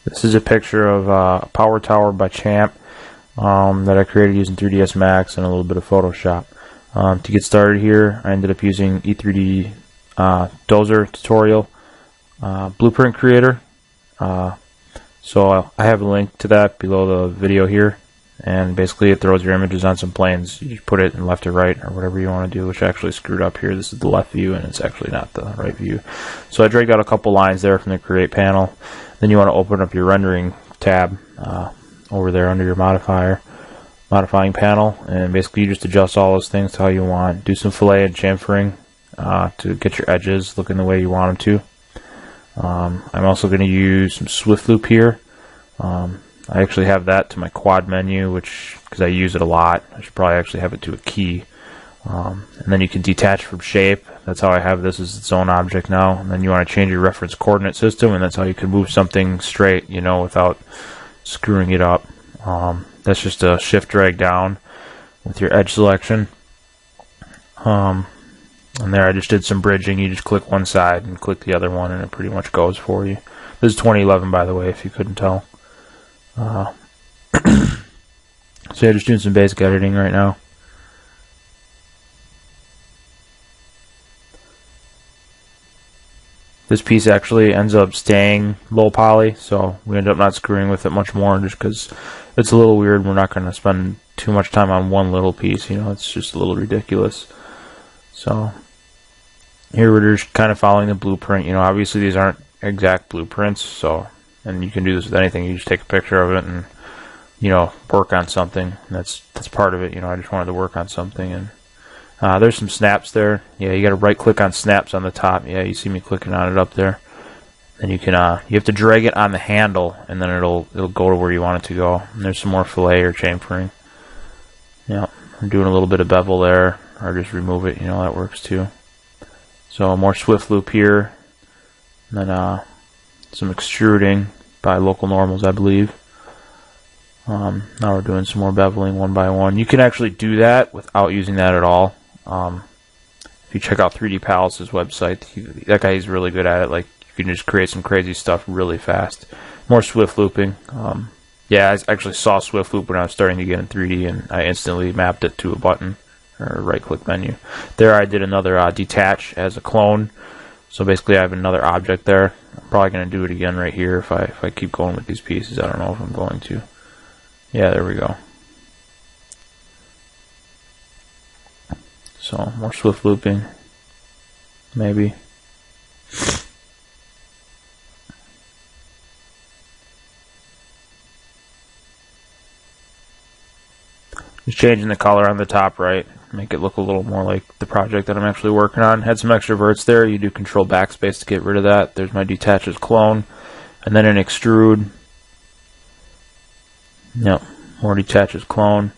This is a picture of a power tower by Champ that I created using 3ds Max and a little bit of Photoshop. To get started here, I ended up using E3D Dozer tutorial blueprint creator. So I have a link to that below the video here, and basically it throws your images on some planes. You just put it in left or right or whatever you want to do, which I actually screwed up here. This is the left view and it's actually not the right view. So I dragged out a couple lines there from the create panel. Then you want to open up your rendering tab over there under your modifying panel, and basically you just adjust all those things to how you want. Do some fillet and chamfering to get your edges looking the way you want them to. I'm also going to use some Swiftloop here. I actually have that to my quad menu, because I use it a lot. I should probably actually have it to a key. And then you can detach from shape. That's how I have this as its own object now. And then you want to change your reference coordinate system, and that's how you can move something straight, without screwing it up. That's just a shift drag down with your edge selection. And there I just did some bridging. You just click one side and click the other one, and it pretty much goes for you. This is 2011, by the way, if you couldn't tell. So yeah, just doing some basic editing right now. This piece actually ends up staying low poly, so we end up not screwing with it much more just because it's a little weird. We're not going to spend too much time on one little piece, it's just a little ridiculous. So here we're just kind of following the blueprint. Obviously these aren't exact blueprints, and you can do this with anything. You just take a picture of it and work on something. That's part of it. I just wanted to work on something, and there's some snaps there. Yeah, you got to right click on snaps on the top. Yeah, you see me clicking on it up there. Then you can you have to drag it on the handle, and then it'll go to where you want it to go. And there's some more fillet or chamfering. Yeah, I'm doing a little bit of bevel there, or just remove it. That works too. So more Swiftloop here, and then some extruding by local normals, I believe. Now we're doing some more beveling one by one. You can actually do that without using that at all. If you check out 3D Palace's website, that guy is really good at it. Like, you can just create some crazy stuff really fast. More Swift looping. Yeah, I actually saw Swiftloop when I was starting to get in 3D, and I instantly mapped it to a button or a right-click menu. There I did another detach as a clone. So basically I have another object there. I'm probably going to do it again right here if I keep going with these pieces. I don't know if I'm going to. Yeah, there we go. So more swift looping, maybe. Just changing the color on the top right, make it look a little more like the project that I'm actually working on. Had some extra verts there. You do control backspace to get rid of that. There's my detach as clone, and then an extrude. Yep, more detach as clone.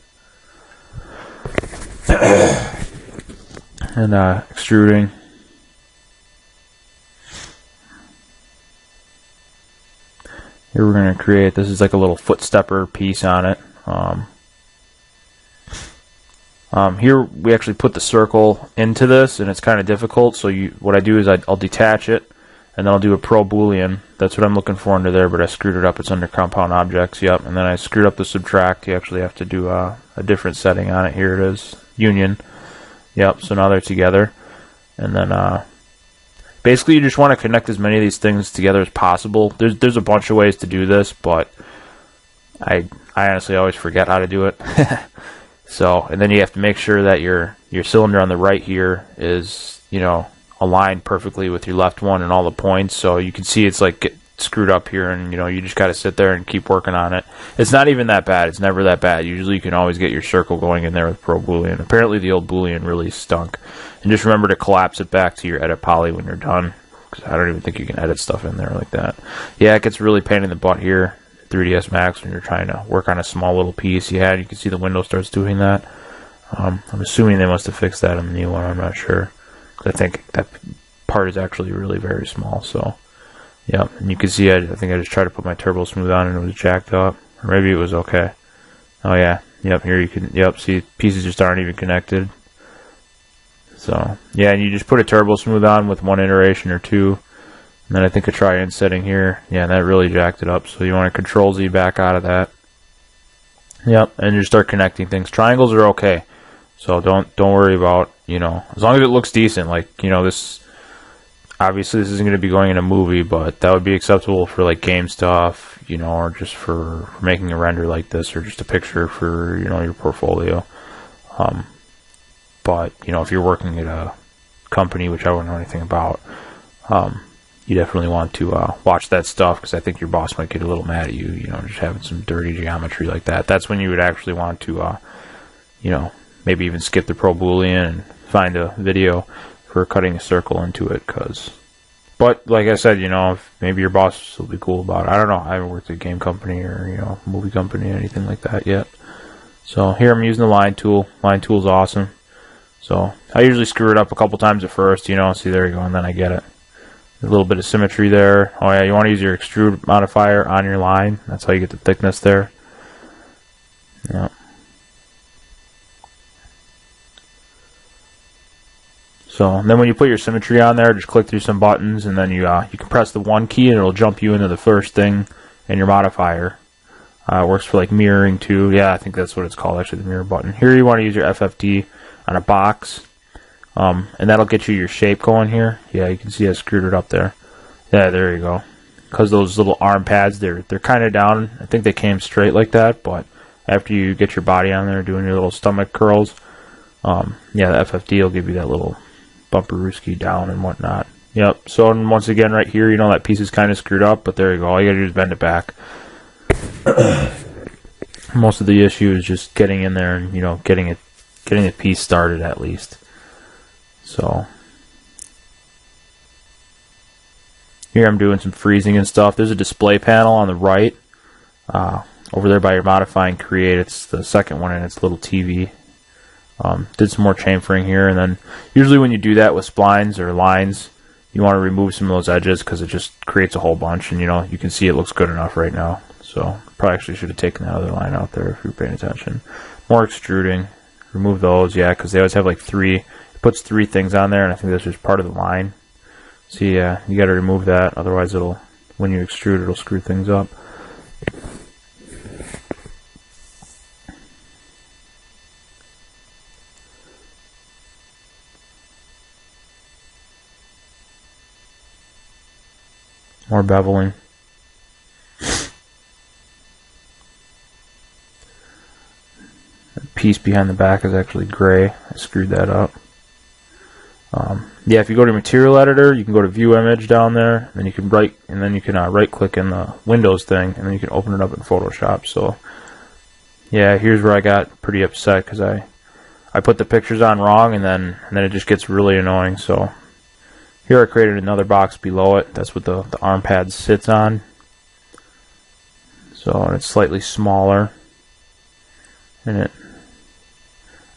And extruding. Here we're going to create, this is like a little foot stepper piece on it. Here we actually put the circle into this, and it's kind of difficult. So what I do is I'll detach it, and then I'll do a pro boolean. That's what I'm looking for under there, but I screwed it up. It's under compound objects. Yep, and then I screwed up the subtract. You actually have to do a different setting on it. Here it is, union. Yep, so now they're together. And then basically you just want to connect as many of these things together as possible. There's a bunch of ways to do this, but I honestly always forget how to do it. So, and then you have to make sure that your cylinder on the right here is, aligned perfectly with your left one and all the points. So you can see it's like screwed up here, and you just got to sit there and keep working on it. It's not even that bad. It's never that bad. Usually you can always get your circle going in there with Pro Boolean. Apparently the old Boolean really stunk. And just remember to collapse it back to your edit poly when you're done, because I don't even think you can edit stuff in there like that. Yeah, it gets really pain in the butt here, 3ds Max, when you're trying to work on a small little piece. Yeah, you can see the window starts doing that. I'm assuming they must have fixed that in the new one. I'm not sure, because I think that part is actually really very small. So yeah, and you can see I think I just tried to put my turbo smooth on and it was jacked up. Or maybe it was okay. Oh yeah, yep, here you can, yep, see pieces just aren't even connected. So yeah, and you just put a turbo smooth on with one iteration or two, And then I think I try insetting here. Yeah, that really jacked it up. So you want to Control Z back out of that. Yep, and you start connecting things. Triangles are okay. So don't worry about, you know, as long as it looks decent. Like, you know, this obviously this isn't going to be going in a movie, but that would be acceptable for like game stuff, you know, or just for making a render like this, or just a picture for, you know, your portfolio. But, you know, if you're working at a company, which I wouldn't know anything about, you definitely want to watch that stuff, because I think your boss might get a little mad at you, you know, just having some dirty geometry like that. That's when you would actually want to, you know, maybe even skip the Pro Boolean and find a video for cutting a circle into it. But like I said, you know, if maybe your boss will be cool about it. I don't know. I haven't worked at a game company or, you know, movie company or anything like that yet. So here I'm using the line tool. Line tool's awesome. So I usually screw it up a couple times at first, you know. See, there you go, and then I get it. A little bit of symmetry there. Oh yeah, you want to use your extrude modifier on your line. That's how you get the thickness there. Yeah. So then when you put your symmetry on there, just click through some buttons, and then you can press the 1 key and it'll jump you into the first thing in your modifier. It works for like mirroring too. Yeah, I think that's what it's called, actually, the mirror button. Here you want to use your FFD on a box, and that'll get you your shape going here. Yeah, you can see I screwed it up there. Yeah, there you go. Because those little arm pads, they're kind of down. I think they came straight like that, but after you get your body on there doing your little stomach curls, yeah, the FFD will give you that little bumperooski down and whatnot. Yep. So and once again, right here, you know that piece is kind of screwed up, but there you go. All you gotta do is bend it back. Most of the issue is just getting in there and, you know, getting the piece started at least. So here I'm doing some freezing and stuff. There's a display panel on the right over there by your modify and create. It's the second one, and it's a little TV. Did some more chamfering here, and then usually when you do that with splines or lines, you want to remove some of those edges because it just creates a whole bunch, and you know, you can see it looks good enough right now. So probably actually should have taken that other line out there if you're paying attention. More extruding, remove those, yeah, because they always have like it puts 3 things on there, and I think that's just part of the line. So yeah, you got to remove that, otherwise when you extrude, it'll screw things up. More beveling. The piece behind the back is actually gray. I screwed that up. Yeah, if you go to material editor, you can go to view image down there, and you can right click in the Windows thing, and then you can open it up in Photoshop. So yeah, here's where I got pretty upset because I put the pictures on wrong, and then it just gets really annoying. So here I created another box below it. That's what the arm pad sits on. So and it's slightly smaller, and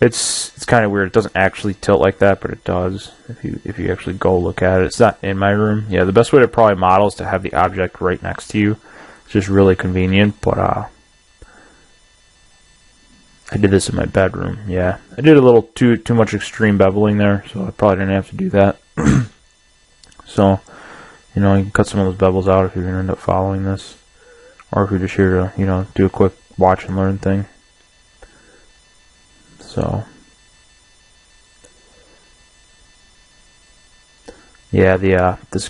it's kind of weird. It doesn't actually tilt like that, but it does if you actually go look at it. It's not in my room. Yeah, the best way to probably model is to have the object right next to you. It's just really convenient. But I did this in my bedroom. Yeah, I did a little too much extreme beveling there, so I probably didn't have to do that. So, you know, you can cut some of those bevels out if you're going to end up following this. Or if you're just here to, you know, do a quick watch and learn thing. So, yeah, this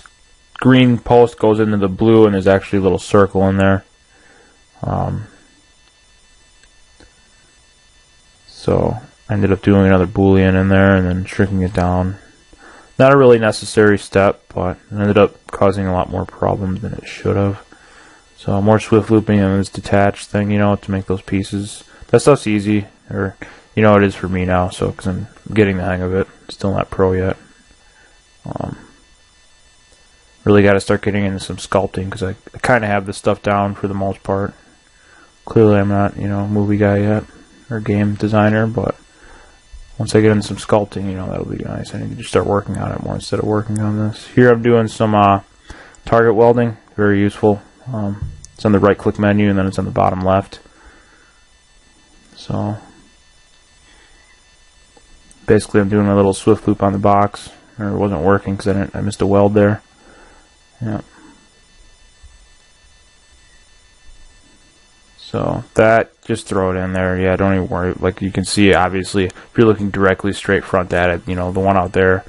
green post goes into the blue, and there's actually a little circle in there. So, I ended up doing another Boolean in there and then shrinking it down. Not a really necessary step, but it ended up causing a lot more problems than it should have. So more swift looping and this detached thing, you know, to make those pieces. That stuff's easy, or you know, it is for me now. So because I'm getting the hang of it, still not pro yet. Really got to start getting into some sculpting because I kind of have this stuff down for the most part. Clearly, I'm not, you know, a movie guy yet or game designer, but once I get into some sculpting, you know, that'll be nice. I need to just start working on it more instead of working on this. Here I'm doing some target welding. Very useful. It's on the right click menu, and then it's on the bottom left. So basically I'm doing a little swift loop on the box. Or it wasn't working because I missed a weld there. Yeah. So that, just throw it in there. Yeah, don't even worry. Like you can see, obviously, if you're looking directly straight front at it, you know, the one out there,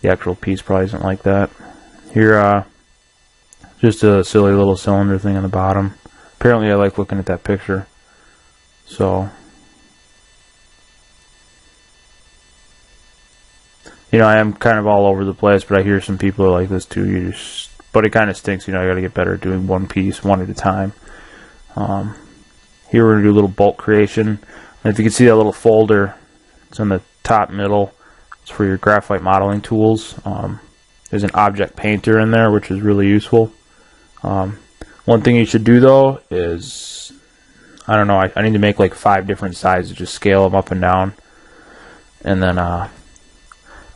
the actual piece probably isn't like that. Here, just a silly little cylinder thing on the bottom. Apparently I like looking at that picture. So, you know, I am kind of all over the place, but I hear some people are like this too. But it kind of stinks, you know, I gotta get better at doing one piece, one at a time. Here we're going to do a little bolt creation. And if you can see that little folder, it's in the top middle. It's for your graphite modeling tools. There's an object painter in there, which is really useful. One thing you should do though is, I don't know, I need to make like 5 different sizes, just scale them up and down. And then,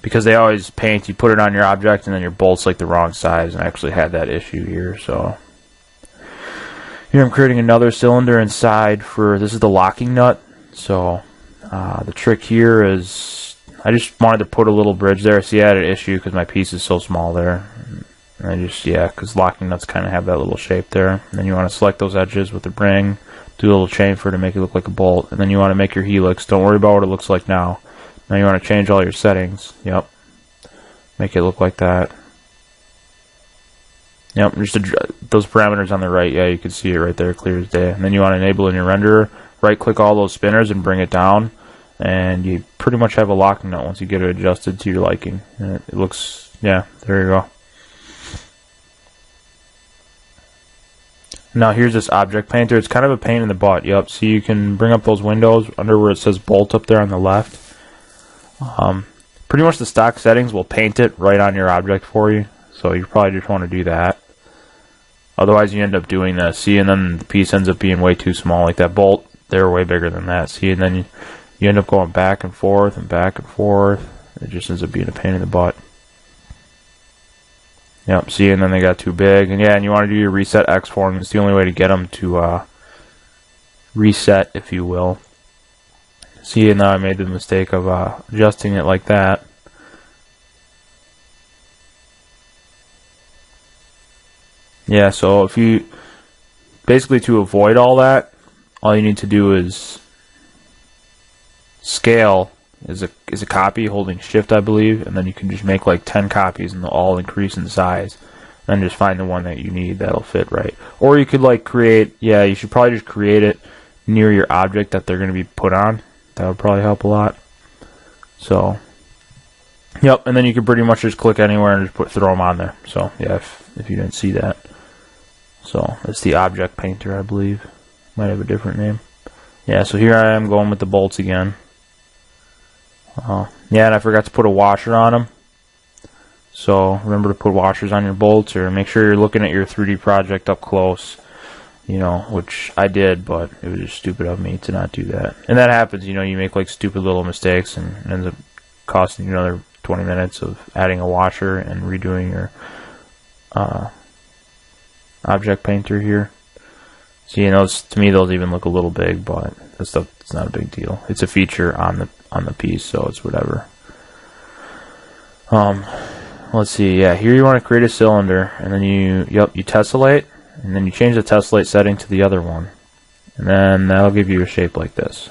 because they always paint, you put it on your object and then your bolt's like the wrong size, and I actually had that issue here, so. Here I'm creating another cylinder inside for, this is the locking nut. So the trick here is, I just wanted to put a little bridge there. See, I had an issue because my piece is so small there. And I just, yeah, because locking nuts kind of have that little shape there. And then you want to select those edges with the ring, do a little chamfer to make it look like a bolt. And then you want to make your helix. Don't worry about what it looks like now. Now you want to change all your settings. Yep. Make it look like that. Yep, just those parameters on the right, yeah, you can see it right there, clear as day. And then you want to enable in your renderer, right-click all those spinners and bring it down, and you pretty much have a locking nut once you get it adjusted to your liking. And it looks, yeah, there you go. Now here's this object painter. It's kind of a pain in the butt. Yep, see, you can bring up those windows under where it says bolt up there on the left. Pretty much the stock settings will paint it right on your object for you, so you probably just want to do that. Otherwise you end up doing this, see, and then the piece ends up being way too small. Like that bolt, they're way bigger than that, see, and then you end up going back and forth and back and forth. It just ends up being a pain in the butt. Yep, see, and then they got too big. And yeah, and you want to do your reset X for them. It's the only way to get them to reset, if you will. See, and now I made the mistake of adjusting it like that. Yeah, so if you, basically to avoid all that, all you need to do is scale is a copy holding shift, I believe, and then you can just make like 10 copies and they'll all increase in size. And just find the one that you need that'll fit right. Or you could like create, yeah, you should probably just create it near your object that they're going to be put on. That would probably help a lot. So, yep, and then you can pretty much just click anywhere and just throw them on there. So, yeah, if you didn't see that. So, it's the object painter, I believe. Might have a different name. Yeah, so here I am going with the bolts again. Yeah, and I forgot to put a washer on them. So, remember to put washers on your bolts, or make sure you're looking at your 3D project up close. You know, which I did, but it was just stupid of me to not do that. And that happens, you know, you make like stupid little mistakes and it ends up costing you another 20 minutes of adding a washer and redoing your object painter here. So, you know, to me those even look a little big, but that stuff, it's not a big deal. It's a feature on the piece, so it's whatever. Let's see, yeah, here you want to create a cylinder, and then you tessellate, and then you change the tessellate setting to the other one, and then that'll give you a shape like this.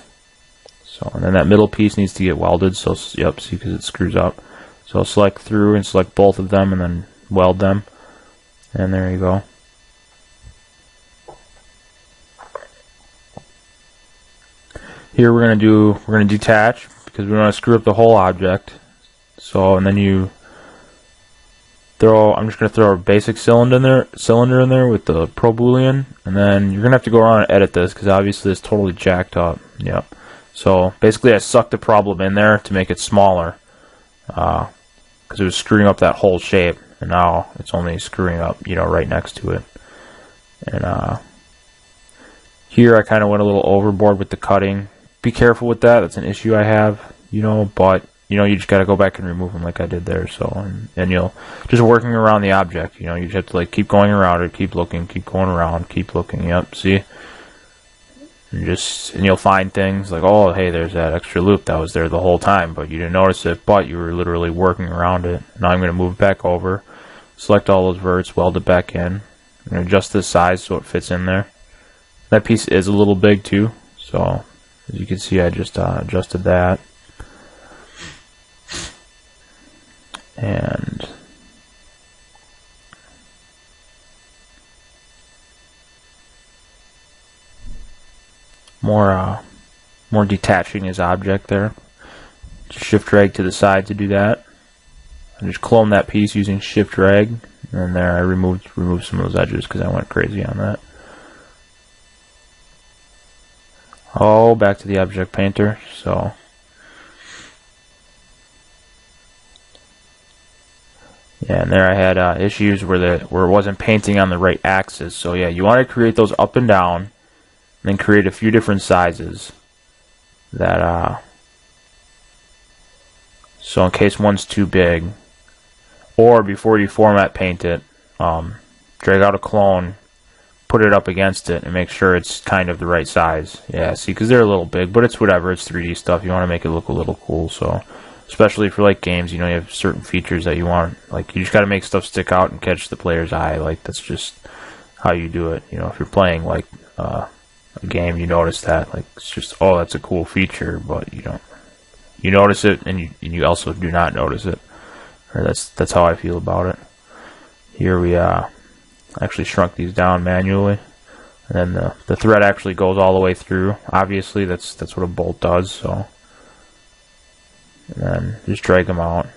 So, and then that middle piece needs to get welded, so, yep, see, because it screws up. So select through and select both of them, and then weld them, and there you go. Here we're gonna detach, because we want to screw up the whole object. So, and then you throw, I'm just going to throw a basic cylinder in there with the Pro Boolean, and then you're going to have to go around and edit this, because obviously it's totally jacked up. Yep. So basically I sucked the problem in there to make it smaller, because it was screwing up that whole shape, and now it's only screwing up, you know, right next to it. And here I kind of went a little overboard with the cutting. Be careful with that. That's an issue I have, you know, but you know, you just got to go back and remove them like I did there. So, and you'll just working around the object, you know, you just have to like keep going around it, keep looking, keep going around, keep looking. Yep, see, and you'll find things like, oh, hey, there's that extra loop that was there the whole time, but you didn't notice it, but you were literally working around it. Now I'm going to move it back over, select all those verts, weld it back in, and adjust the size so it fits in there. That piece is a little big too, so as you can see, I just adjusted that. And more detaching his object there. Just shift drag to the side to do that. I just cloned that piece using shift drag, and there I removed some of those edges because I went crazy on that. Oh, back to the object painter. So yeah, and there I had issues where it wasn't painting on the right axis. So yeah, you want to create those up and down, and then create a few different sizes that so in case one's too big, or before you format paint it, drag out a clone, put it up against it, and make sure it's kind of the right size. Yeah, see, because they're a little big, but it's whatever. It's 3D stuff. You want to make it look a little cool. So especially for like games, you know, you have certain features that you want. Like, you just got to make stuff stick out and catch the player's eye. Like, that's just how you do it. You know, if you're playing like a game, you notice that. Like, it's just, oh, that's a cool feature, but you notice it, and you also do not notice it. Or that's how I feel about it. Here we actually shrunk these down manually, and then the thread actually goes all the way through. Obviously, that's what a bolt does. So, and then just drag them out,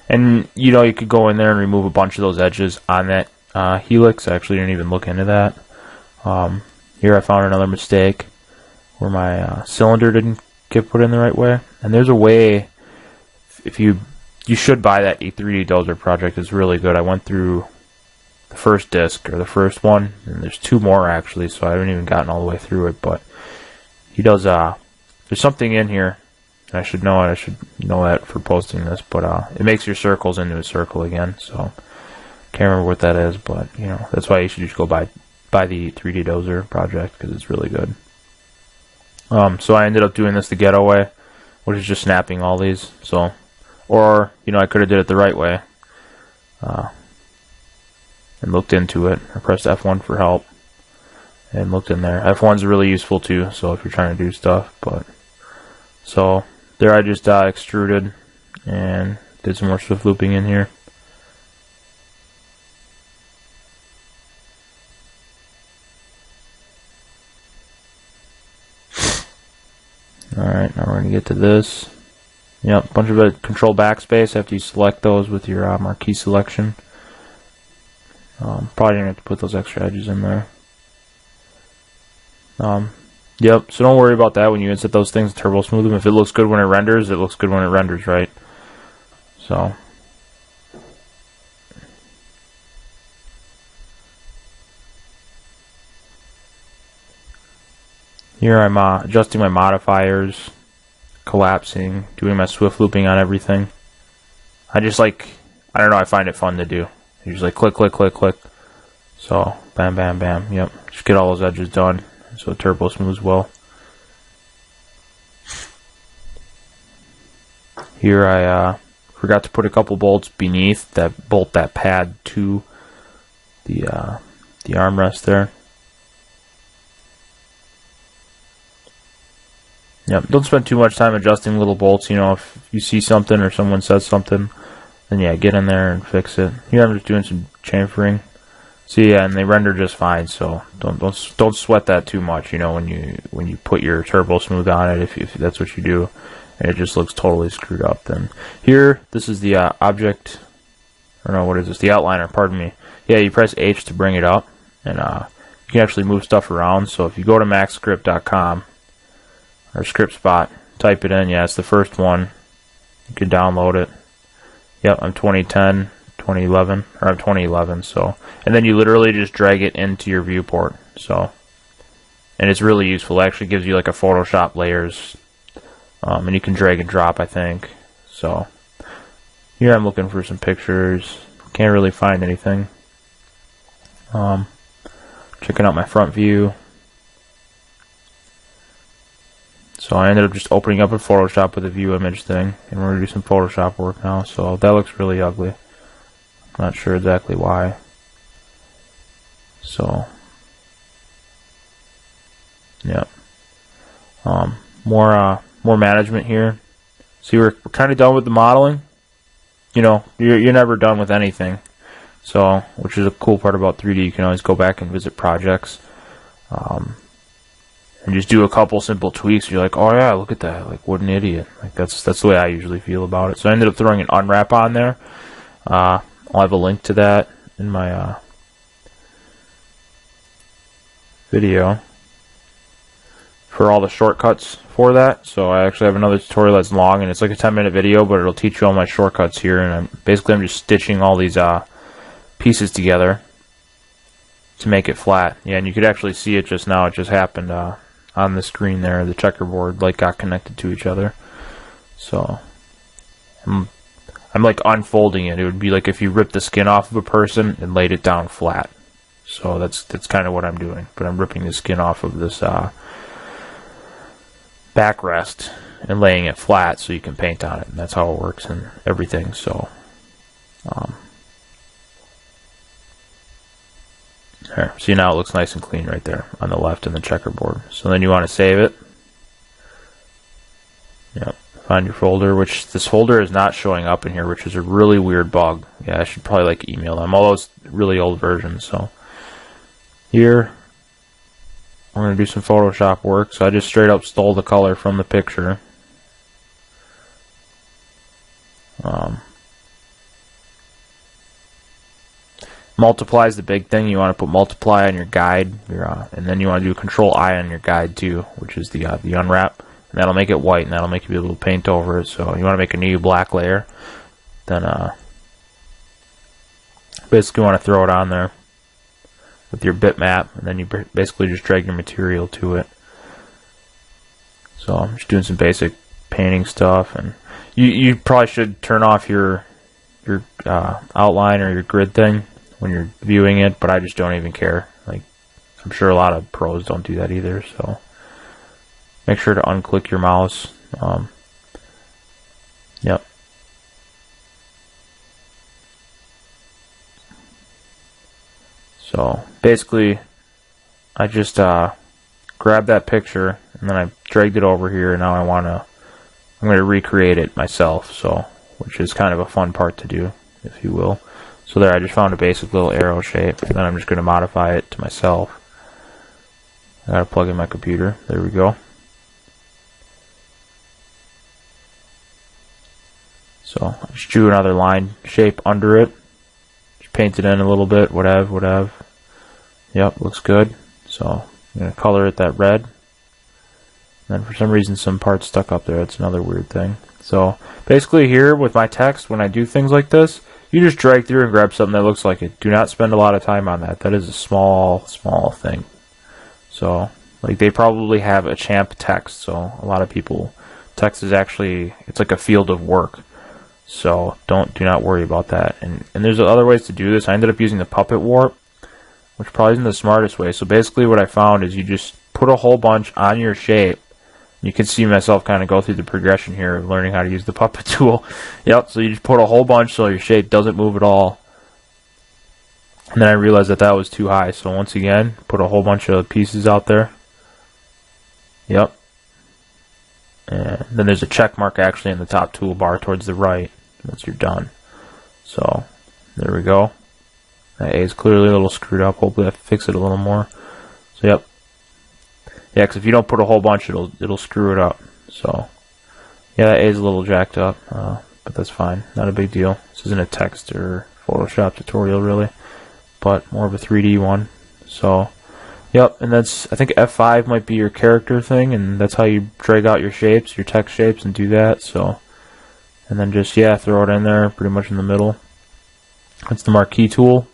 and you know, you could go in there and remove a bunch of those edges on that helix. I actually didn't even look into that. Here I found another mistake where my cylinder didn't get put in the right way, and there's a way. If you should buy that 3D Dozer project. It's really good. I went through the first disc, or the first one, and there's two more actually, so I haven't even gotten all the way through it, but he does, there's something in here, and I should know it, I should know that for posting this, but it makes your circles into a circle again, so can't remember what that is, but you know, that's why you should just go buy the 3D Dozer project, because it's really good. So I ended up doing this the ghetto way, which is just snapping all these, so, or, you know, I could have did it the right way, and looked into it. I pressed F1 for help, and looked in there. F1's really useful too, so if you're trying to do stuff, but, so, there I just extruded, and did some more swift looping in here. Alright, now we're going to get to this. Yep, a bunch of control backspace after you select those with your marquee selection. Probably didn't have to put those extra edges in there. Yep, so don't worry about that when you inset those things, turbo smooth them. If it looks good when it renders, it looks good when it renders, right? So. Here I'm adjusting my modifiers, collapsing, doing my swift looping on everything. I just like, I don't know, I find it fun to do. You just like click, click, click, click. So, bam, bam, bam, yep. Just get all those edges done so it turbo smooths well. Here I forgot to put a couple bolts beneath that bolt that pad to the armrest there. Yep, don't spend too much time adjusting little bolts. You know, if you see something or someone says something, then yeah, get in there and fix it. Here I'm just doing some chamfering. See, yeah, and they render just fine. So don't sweat that too much. You know, when you put your turbo smooth on it, if that's what you do, and it just looks totally screwed up. Then here, this is the object. Or no, what is this? The outliner. Pardon me. Yeah, you press H to bring it up, and you can actually move stuff around. So if you go to maxscript.com. or script spot, type it in. Yeah, it's the first one. You can download it. Yep, I'm 2010, 2011, or I'm 2011. So, and then you literally just drag it into your viewport. So, and it's really useful. It actually gives you like a Photoshop layers, and you can drag and drop, I think. So, here I'm looking for some pictures. Can't really find anything. Checking out my front view. So I ended up just opening up in Photoshop with a view image thing, and we're going to do some Photoshop work now, so that looks really ugly. Not sure exactly why. So, yeah. More management here. See, we're kind of done with the modeling. You know, you're never done with anything. So, which is a cool part about 3D. You can always go back and visit projects, and just do a couple simple tweaks. You're like, oh yeah, look at that! Like, what an idiot! Like that's the way I usually feel about it. So I ended up throwing an unwrap on there. I'll have a link to that in my video for all the shortcuts for that. So I actually have another tutorial that's long, and it's like a 10-minute video, but it'll teach you all my shortcuts here. And I'm just stitching all these pieces together to make it flat. Yeah, and you could actually see it just now. It just happened on the screen there. The checkerboard like got connected to each other. So I'm like unfolding it. It would be like if you ripped the skin off of a person and laid it down flat. So that's kind of what I'm doing. But I'm ripping the skin off of this backrest and laying it flat so you can paint on it. And that's how it works and everything. So there. See, now it looks nice and clean right there on the left in the checkerboard. So then you want to save it. Yep. Find your folder, which this folder is not showing up in here, which is a really weird bug. Yeah, I should probably like email them. All those really old versions. So here we're going to do some Photoshop work. So I just straight up stole the color from the picture. Multiply is the big thing. You want to put multiply on your guide, and then you want to do Control I on your guide too, which is the unwrap, and that'll make it white, and that'll make you be able to paint over it. So you want to make a new black layer, then basically want to throw it on there with your bitmap, and then you basically just drag your material to it. So I'm just doing some basic painting stuff, and you probably should turn off your outline or your grid thing when you're viewing it, but I just don't even care. Like, I'm sure a lot of pros don't do that either, so make sure to unclick your mouse. Yep. So basically I just grabbed that picture and then I dragged it over here, and now I'm going to recreate it myself, so which is kind of a fun part to do, if you will. So there, I just found a basic little arrow shape, and then I'm just going to modify it to myself. I gotta plug in my computer. There we go. So I just drew another line shape under it. Just paint it in a little bit, whatever. Yep, looks good. So I'm going to color it that red. And then for some reason some parts stuck up there. That's another weird thing. So basically here with my text, when I do things like this, you just drag through and grab something that looks like it. Do not spend a lot of time on that. That is a small thing. So like they probably have a champ text. So a lot of people, text is actually, it's like a field of work. So do not worry about that. And there's other ways to do this. I ended up using the puppet warp, which probably isn't the smartest way. So basically what I found is you just put a whole bunch on your shape. You can see myself kind of go through the progression here of learning how to use the puppet tool. Yep, so you just put a whole bunch so your shape doesn't move at all. And then I realized that was too high. So once again, put a whole bunch of pieces out there. Yep. And then there's a check mark actually in the top toolbar towards the right once you're done. So there we go. That A is clearly a little screwed up. Hopefully I fix it a little more. So yep. Yeah, because if you don't put a whole bunch, it'll screw it up. So yeah, that A is a little jacked up, but that's fine. Not a big deal. This isn't a text or Photoshop tutorial really, but more of a 3D one. So yep, and that's, I think F5 might be your character thing, and that's how you drag out your shapes, your text shapes, and do that. So, and then just, yeah, throw it in there pretty much in the middle. That's the marquee tool.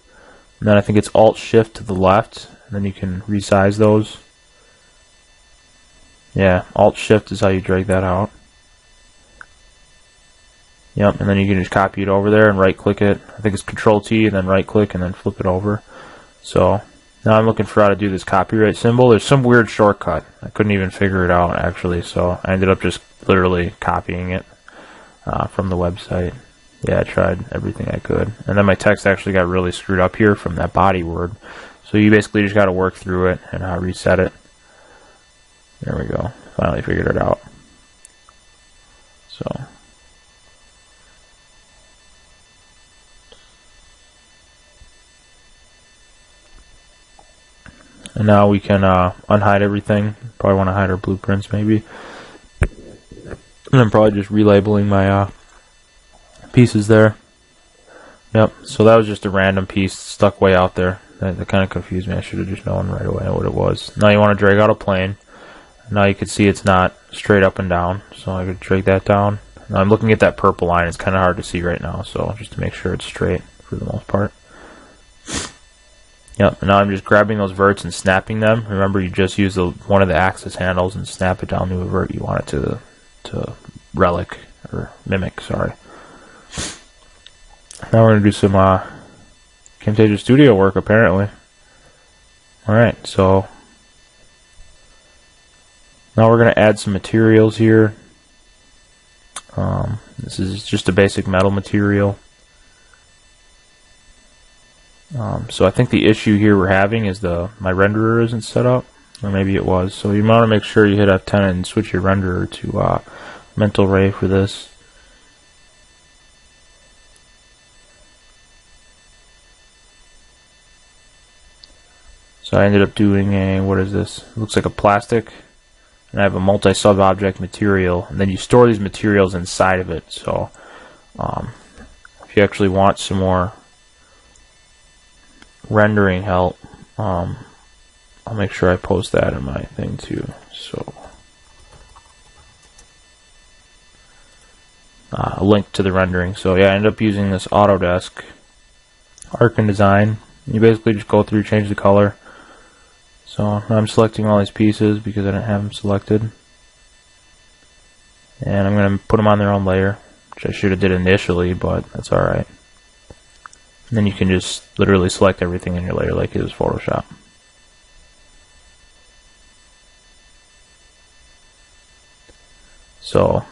And then I think it's Alt-Shift to the left, and then you can resize those. Yeah, Alt-Shift is how you drag that out. Yep, and then you can just copy it over there and right-click it. I think it's Control-T, and then right-click, and then flip it over. So now I'm looking for how to do this copyright symbol. There's some weird shortcut. I couldn't even figure it out, actually, so I ended up just literally copying it from the website. Yeah, I tried everything I could. And then my text actually got really screwed up here from that body word. So you basically just got to work through it and reset it. There we go. Finally figured it out. So. And now we can unhide everything. Probably want to hide our blueprints maybe. And I'm probably just relabeling my pieces there. Yep, so that was just a random piece stuck way out there. That kind of confused me. I should have just known right away what it was. Now you want to drag out a plane. Now you can see it's not straight up and down. So I could drag that down. Now I'm looking at that purple line. It's kind of hard to see right now. So just to make sure it's straight for the most part. Yep, and now I'm just grabbing those verts and snapping them. Remember, you just use one of the axis handles and snap it down to a vert you want it to relic, or mimic, sorry. Now we're going to do some Camtasia Studio work, apparently. Alright, so now we're going to add some materials here. This is just a basic metal material. So I think the issue here we're having is my renderer isn't set up, or maybe it was. So you want to make sure you hit F10 and switch your renderer to mental ray for this. So I ended up doing what is this? It looks like a plastic, and I have a multi-sub object material, and then you store these materials inside of it. So if you actually want some more rendering help, I'll make sure I post that in my thing too. So a link to the rendering. So yeah, I ended up using this Autodesk Arc and Design. You basically just go through, change the color. So now I'm selecting all these pieces because I didn't have them selected, and I'm going to put them on their own layer, which I should have did initially, but that's alright. And then you can just literally select everything in your layer like it was Photoshop. So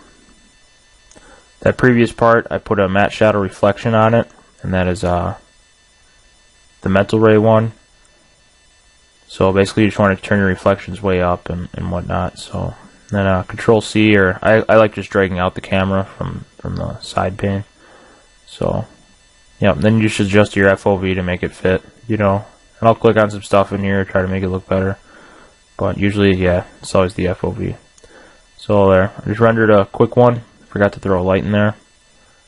that previous part, I put a matte shadow reflection on it, and that is the mental ray one. So basically you just want to turn your reflections way up and whatnot. So then Control C, or I like just dragging out the camera from the side pane. So yeah, then you should adjust your FOV to make it fit, and I'll click on some stuff in here, try to make it look better. But usually, yeah, it's always the FOV. So there, I just rendered a quick one. Forgot to throw a light in there,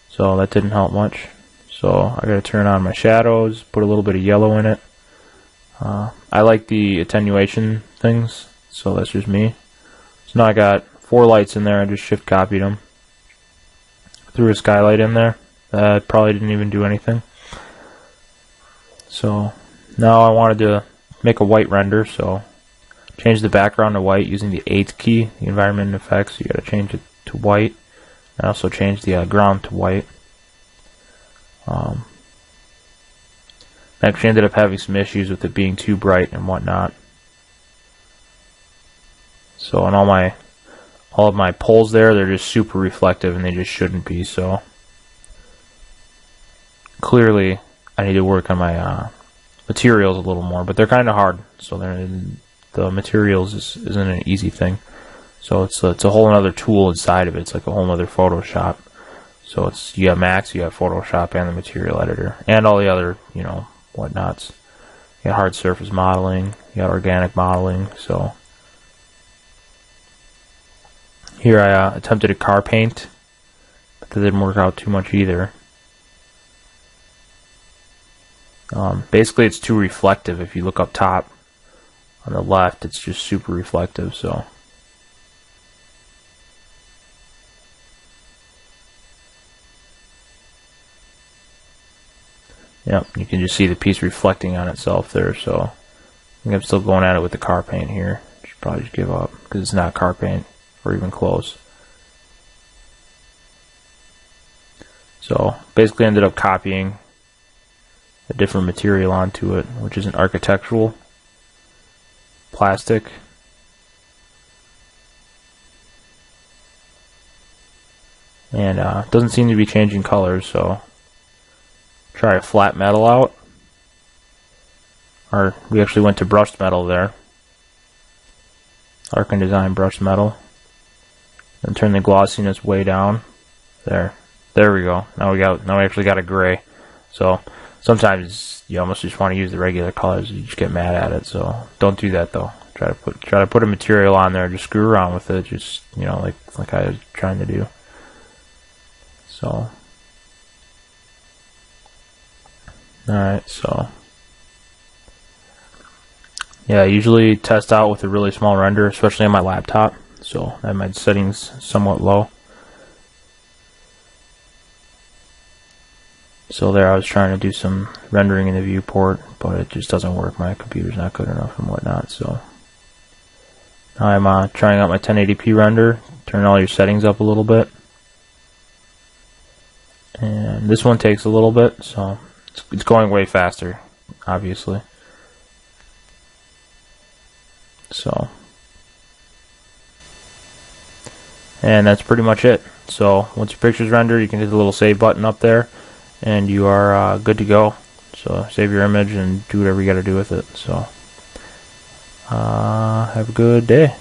so that didn't help much. So I gotta turn on my shadows, put a little bit of yellow in it. I like the attenuation things, so that's just me. So now I got 4 lights in there. I just shift copied them. Threw a skylight in there. That probably didn't even do anything. So now I wanted to make a white render, so change the background to white using the 8th key, the environment and effects. You got to change it to white. I also changed the ground to white. I actually ended up having some issues with it being too bright and whatnot. So on all of my poles there, they're just super reflective, and they just shouldn't be. So clearly I need to work on my materials a little more, but they're kind of hard. So the materials isn't an easy thing. So it's a whole other tool inside of it. It's like a whole other Photoshop. So you have Max, you have Photoshop, and the material editor, and all the other whatnots. You got hard surface modeling, you got organic modeling. So here I attempted a car paint, but that didn't work out too much either. Basically it's too reflective. If you look up top on the left, it's just super reflective. So yep, you can just see the piece reflecting on itself there. So I think I'm still going at it with the car paint here. Should probably just give up because it's not car paint or even close. So basically ended up copying a different material onto it, which is an architectural plastic. and it doesn't seem to be changing colors, so try a flat metal out. Or we actually went to brushed metal there. Arc and Design brushed metal. And turn the glossiness way down. There we go. Now we actually got a gray. So sometimes you almost just want to use the regular colors, you just get mad at it. So don't do that though. Try to put a material on there, just screw around with it, just like I was trying to do. So alright, so yeah, I usually test out with a really small render, especially on my laptop. So I have my settings somewhat low. So there I was trying to do some rendering in the viewport, but it just doesn't work. My computer's not good enough and whatnot. So now I'm trying out my 1080p render. Turn all your settings up a little bit. And this one takes a little bit, so it's going way faster, obviously. So, and that's pretty much it. So once your picture's rendered, you can hit the little save button up there, and you are good to go. So save your image and do whatever you got to do with it. So have a good day.